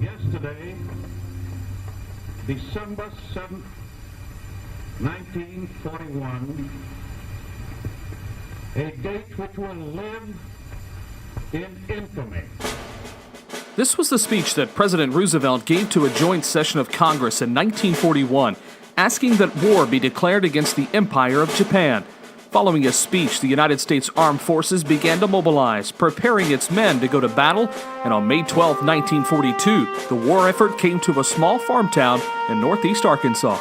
Yesterday, December 7th, 1941, a date which will live in infamy. This was the speech that President Roosevelt gave to a joint session of Congress in 1941, asking that war be declared against the Empire of Japan. Following his speech, the United States Armed Forces began to mobilize, preparing its men to go to battle, and on May 12, 1942, the war effort came to a small farm town in northeast Arkansas.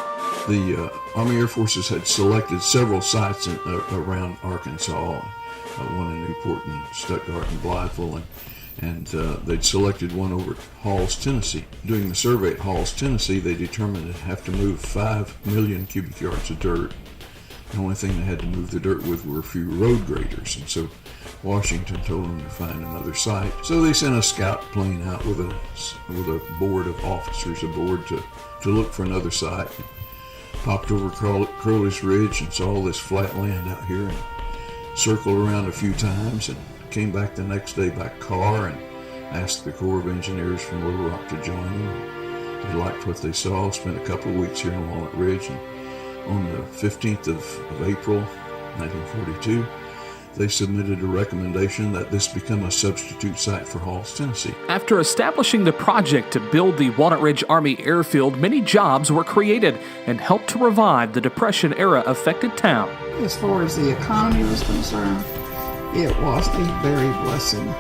The Army Air Forces had selected several sites around Arkansas, one in Newport and Stuttgart and Blytheville, and they'd selected one over at Halls, Tennessee. Doing the survey at Halls, Tennessee, they determined to have to move 5 million cubic yards of dirt. The only thing they had to move the dirt with were a few road graders, and so Washington told them to find another site. So they sent a scout plane out with a board of officers aboard to look for another site. Popped over Crowley's Ridge and saw all this flat land out here and circled around a few times and came back the next day by car and asked the Corps of Engineers from Little Rock to join them. They liked what they saw, spent a couple of weeks here in Walnut Ridge, and on the 15th of April, 1942, they submitted a recommendation that this become a substitute site for Halls, Tennessee. After establishing the project to build the Walnut Ridge Army Airfield, many jobs were created and helped to revive the Depression-era affected town. As far as the economy was concerned, it was a very blessing.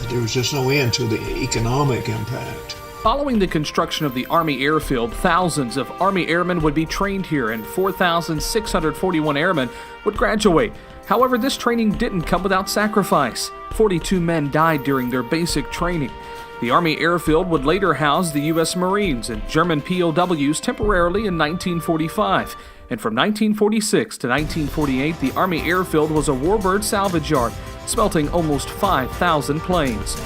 There was just no end to the economic impact. Following the construction of the Army Airfield, thousands of Army airmen would be trained here and 4,641 airmen would graduate. However, this training didn't come without sacrifice. 42 men died during their basic training. The Army Airfield would later house the U.S. Marines and German POWs temporarily in 1945. And from 1946 to 1948, the Army Airfield was a warbird salvage yard, smelting almost 5,000 planes.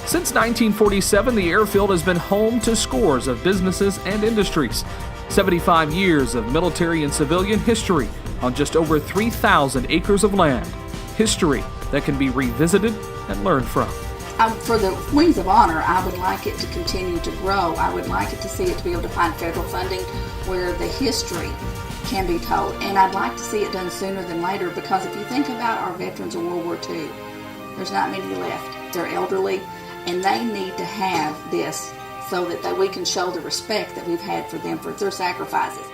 Since 1947, the airfield has been home to scores of businesses and industries. 75 years of military and civilian history on just over 3,000 acres of land. History that can be revisited and learned from. For the Wings of Honor, I would like it to continue to grow. I would like it to see it to be able to find federal funding where the history can be told. And I'd like to see it done sooner than later, because if you think about our veterans of World War II, there's not many left. They're elderly, and they need to have this so that we can show the respect that we've had for them for their sacrifices.